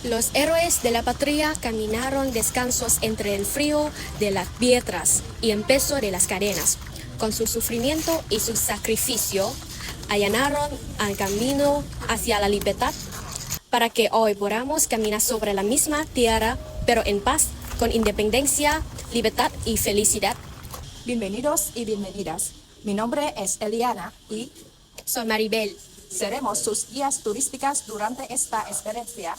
Los héroes de la patria caminaron descansos entre el frío de las piedras y el peso de las cadenas. Con su sufrimiento y su sacrificio, allanaron el camino hacia la libertad para que hoy podamos caminar sobre la misma tierra, pero en paz, con independencia, libertad y felicidad. Bienvenidos y bienvenidas. Mi nombre es Eliana y Soy Maribel. seremos sus guías turísticas durante esta experiencia.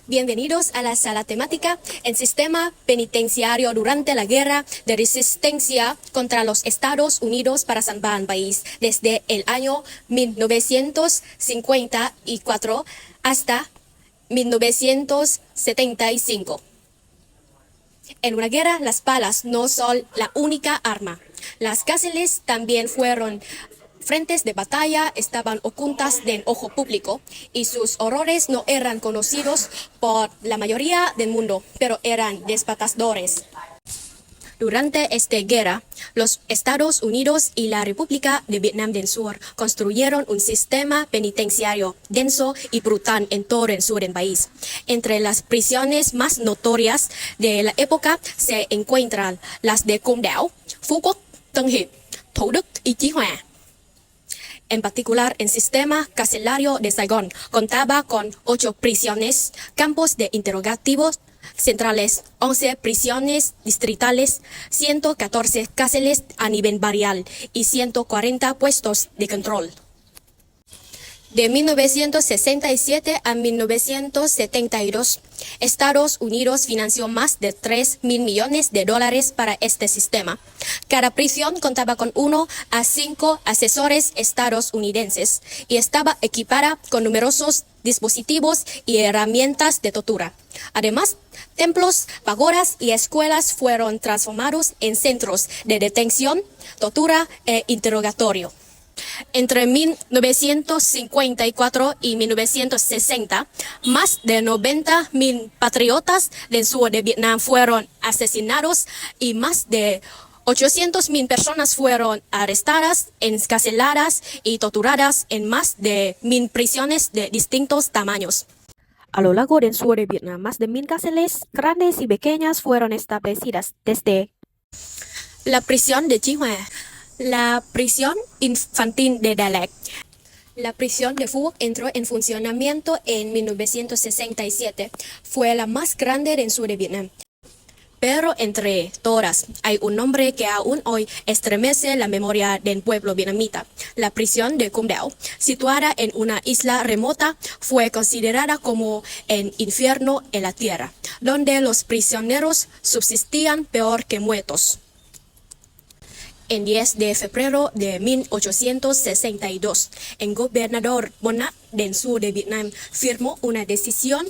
Bienvenidos a la sala temática en sistema penitenciario durante la guerra de resistencia contra los Estados Unidos para salvar al país desde el año 1954 hasta 1975. En una guerra, las balas no son la única arma. Las cárceles también fueron frentes de batalla, estaban ocultas del ojo público y sus horrores no eran conocidos por la mayoría del mundo, pero eran devastadores. Durante esta guerra, los Estados Unidos y la República de Vietnam del Sur construyeron un sistema penitenciario denso y brutal en todo el sur del país. Entre las prisiones más notorias de la época se encuentran las de Côn Đảo, Phú Quốc, Tân Hiệp, Thủ Đức y Chí Hòa. En particular, el sistema carcelario de Saigón contaba con 8 prisiones, campos de interrogativos centrales, 11 prisiones distritales, 114 cárceles a nivel barrial y 140 puestos de control. De 1967 a 1972, Estados Unidos financió más de $3.000 millones para este sistema. Cada prisión contaba con 1 a 5 asesores estadounidenses y estaba equipada con numerosos dispositivos y herramientas de tortura. Además, templos, pagodas y escuelas fueron transformados en centros de detención, tortura e interrogatorio. Entre 1954 y 1960, más de 90.000 patriotas del sur de Vietnam fueron asesinados y más de 800.000 personas fueron arrestadas, encarceladas y torturadas en más de 1.000 prisiones de distintos tamaños. A lo largo del sur de Vietnam, más de 1.000 cárceles grandes y pequeñas fueron establecidas desde la prisión de Chí Hòa, la prisión infantil de Đà Lạt. La prisión de Phú Quốc entró en funcionamiento en 1967. Fue la más grande del sur de Vietnam. Pero entre todas, hay un nombre que aún hoy estremece la memoria del pueblo vietnamita. La prisión de Côn Đảo, situada en una isla remota, fue considerada como el infierno en la tierra, donde los prisioneros subsistían peor que muertos. El 10 de febrero de 1862, el gobernador Bonat del sur de Vietnam firmó una decisión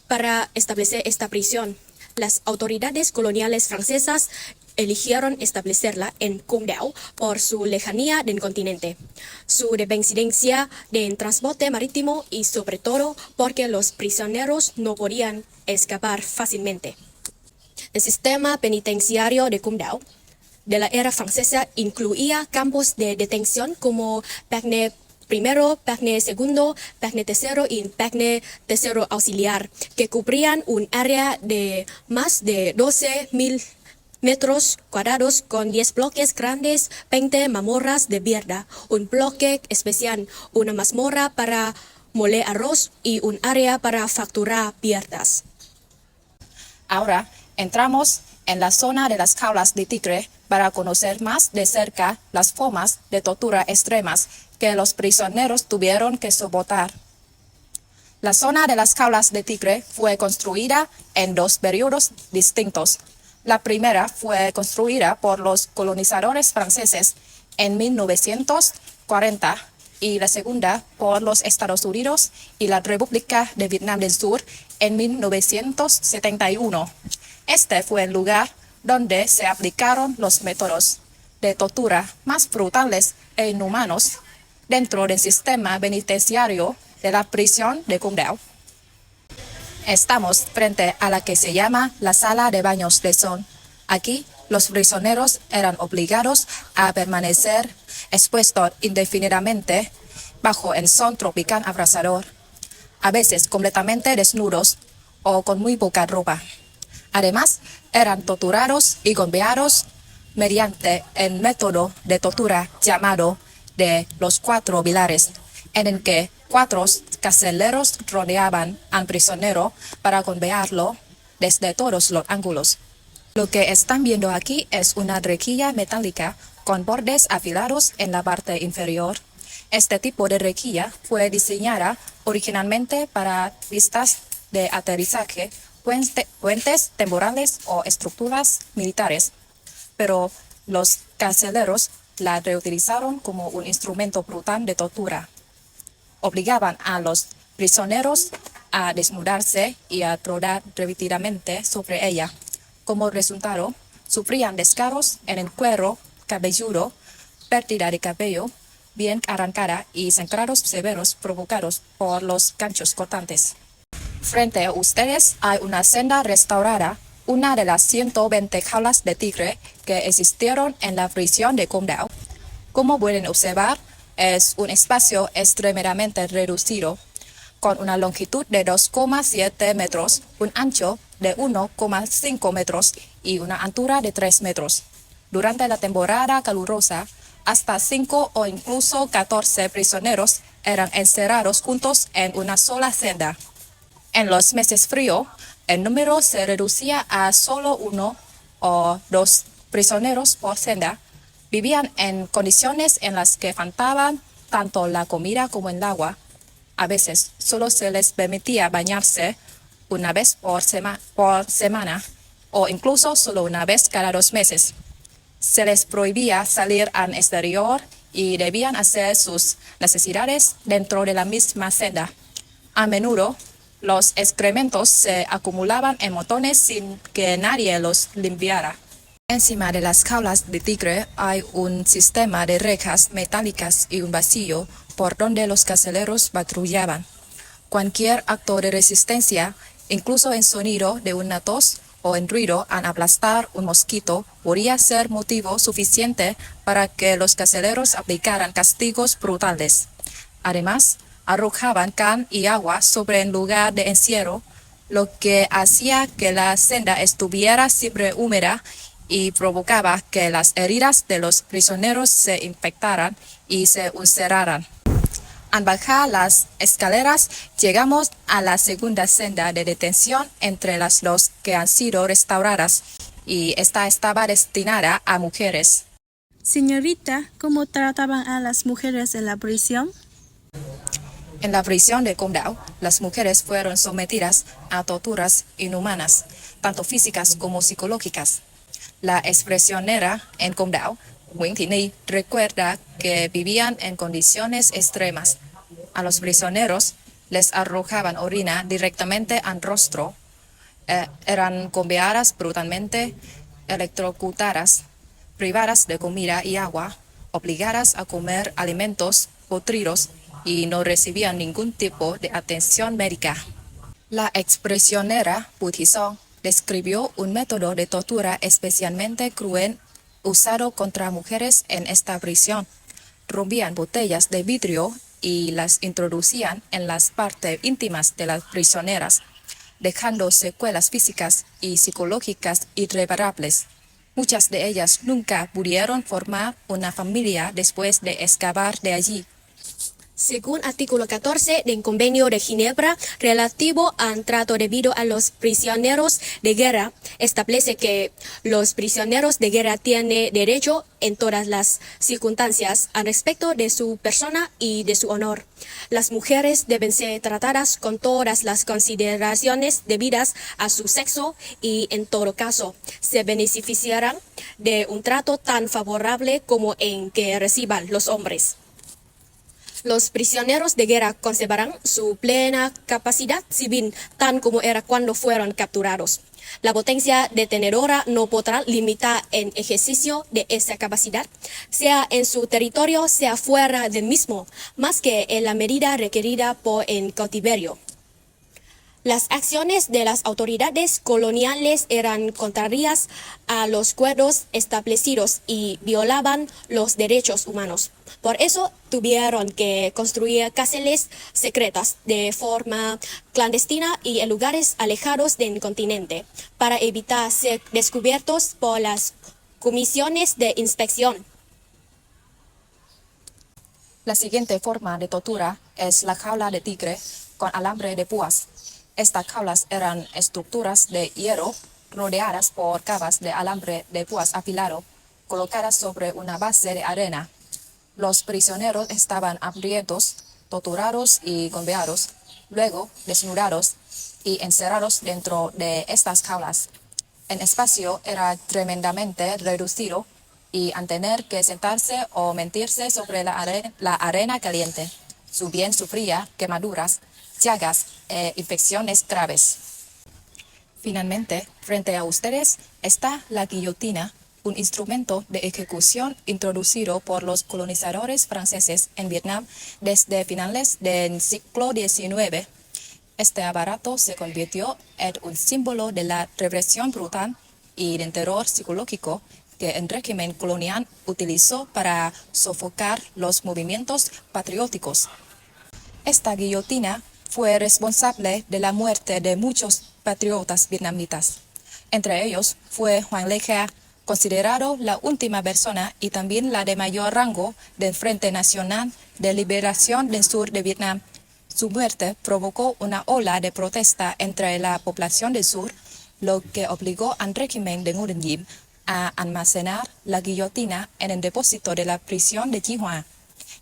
para establecer esta prisión. Las autoridades coloniales francesas eligieron establecerla en Côn Đảo por su lejanía del continente, su dependencia del transporte marítimo y sobre todo porque los prisioneros no podían escapar fácilmente. El sistema penitenciario de Côn Đảo de la era francesa incluía campos de detención como Bagne primero, Bagne segundo, Bagne tercero y Bagne tercero auxiliar, que cubrían un área de más de 12.000 metros cuadrados con 10 bloques grandes, 20 mazmorras de piedra, un bloque especial, una mazmorra para moler arroz y un área para facturar piedras. Ahora entramos en la zona de las jaulas de tigre para conocer más de cerca las formas de tortura extremas que los prisioneros tuvieron que soportar. La zona de las jaulas de tigre fue construida en 2 periodos distintos. La primera fue construida por los colonizadores franceses en 1940 y la segunda por los Estados Unidos y la República de Vietnam del Sur en 1971. Este fue el lugar donde se aplicaron los métodos de tortura más brutales e inhumanos dentro del sistema penitenciario de la prisión de Côn Đảo. Estamos frente a la que se llama la sala de baños de Son. Aquí, los prisioneros eran obligados a permanecer expuestos indefinidamente bajo el sol tropical abrasador, a veces completamente desnudos, o con muy poca ropa. Además, eran torturados y golpeados mediante el método de tortura llamado de los 4 pilares, en el que 4 carceleros rodeaban al prisionero para golpearlo desde todos los ángulos. Lo que están viendo aquí es una rejilla metálica con bordes afilados en la parte inferior. Este tipo de rejilla fue diseñada originalmente para pistas de aterrizaje, puentes temporales o estructuras militares, pero los carceleros la reutilizaron como un instrumento brutal de tortura. Obligaban a los prisioneros a desnudarse y a rodar repetidamente sobre ella. Como resultado, sufrían desgarros en el cuero cabelludo, pérdida de cabello bien arrancada y sangrados severos provocados por los ganchos cortantes. Frente a ustedes hay una celda restaurada, una de las 120 jaulas de tigre que existieron en la prisión de Condado. Como pueden observar, es un espacio extremadamente reducido, con una longitud de 2,7 metros, un ancho de 1,5 metros y una altura de 3 metros. Durante la temporada calurosa, hasta 5 o incluso 14 prisioneros eran encerrados juntos en una sola celda. En los meses fríos, el número se reducía a solo 1 o 2 prisioneros por celda. Vivían en condiciones en las que faltaban tanto la comida como el agua. A veces solo se les permitía bañarse una vez por semana o incluso solo una vez cada 2 meses. Se les prohibía salir al exterior y debían hacer sus necesidades dentro de la misma celda. A menudo, los excrementos se acumulaban en montones sin que nadie los limpiara. Encima de las jaulas de tigre hay un sistema de rejas metálicas y un vacío por donde los carceleros patrullaban. Cualquier acto de resistencia, incluso el sonido de una tos o el ruido al aplastar un mosquito, podría ser motivo suficiente para que los carceleros aplicaran castigos brutales. Además, arrojaban cal y agua sobre el lugar de encierro, lo que hacía que la celda estuviera siempre húmeda y provocaba que las heridas de los prisioneros se infectaran y se ulceraran. Al bajar las escaleras, llegamos a la segunda celda de detención entre las dos que han sido restauradas, y esta estaba destinada a mujeres. Señorita, ¿cómo trataban a las mujeres en la prisión? En la prisión de Condado, las mujeres fueron sometidas a torturas inhumanas, tanto físicas como psicológicas. La expresionera en Condado, Nguyễn Thị Ni, recuerda que vivían en condiciones extremas. A los prisioneros les arrojaban orina directamente al rostro, eran golpeadas brutalmente, electrocutadas, privadas de comida y agua, obligadas a comer alimentos podridos y no recibían ningún tipo de atención médica. La expresionera Bùi Thị Son describió un método de tortura especialmente cruel usado contra mujeres en esta prisión. Rompían botellas de vidrio y las introducían en las partes íntimas de las prisioneras, dejando secuelas físicas y psicológicas irreparables. Muchas de ellas nunca pudieron formar una familia después de escapar de allí. Según artículo 14 del Convenio de Ginebra relativo al trato debido a los prisioneros de guerra, establece que los prisioneros de guerra tienen derecho en todas las circunstancias al respecto de su persona y de su honor. Las mujeres deben ser tratadas con todas las consideraciones debidas a su sexo y, en todo caso, se beneficiarán de un trato tan favorable como en que reciban los hombres. Los prisioneros de guerra conservarán su plena capacidad civil, tan como era cuando fueron capturados. La potencia detenedora no podrá limitar el ejercicio de esa capacidad, sea en su territorio, sea fuera del mismo, más que en la medida requerida por el cautiverio. Las acciones de las autoridades coloniales eran contrarias a los acuerdos establecidos y violaban los derechos humanos. Por eso tuvieron que construir cárceles secretas de forma clandestina y en lugares alejados del continente para evitar ser descubiertos por las comisiones de inspección. La siguiente forma de tortura es la jaula de tigre con alambre de púas. Estas jaulas eran estructuras de hierro rodeadas por cabas de alambre de púas afilado, colocadas sobre una base de arena. Los prisioneros estaban hambrientos, torturados y golpeados, luego desnudados y encerrados dentro de estas jaulas. El espacio era tremendamente reducido y al tener que sentarse o mentirse sobre la arena caliente, su bien sufría quemaduras, llagas e infecciones graves. Finalmente, frente a ustedes está la guillotina, un instrumento de ejecución introducido por los colonizadores franceses en Vietnam desde finales del siglo XIX. Este aparato se convirtió en un símbolo de la represión brutal y del terror psicológico que el régimen colonial utilizó para sofocar los movimientos patrióticos. Esta guillotina fue responsable de la muerte de muchos patriotas vietnamitas. Entre ellos fue Hoàng Lê Kha, considerado la última persona y también la de mayor rango del Frente Nacional de Liberación del Sur de Vietnam. Su muerte provocó una ola de protesta entre la población del sur, lo que obligó al régimen de Ngo Dinh Diem a almacenar la guillotina en el depósito de la prisión de Chi Hoa.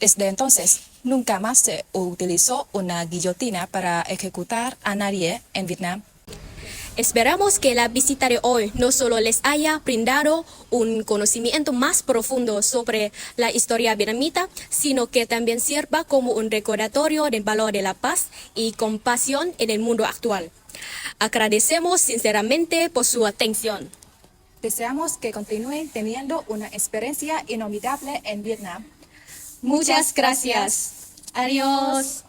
Desde entonces, nunca más se utilizó una guillotina para ejecutar a nadie en Vietnam. Esperamos que la visita de hoy no solo les haya brindado un conocimiento más profundo sobre la historia vietnamita, sino que también sirva como un recordatorio del valor de la paz y compasión en el mundo actual. Agradecemos sinceramente por su atención. Deseamos que continúen teniendo una experiencia inolvidable en Vietnam. Muchas gracias. Adiós.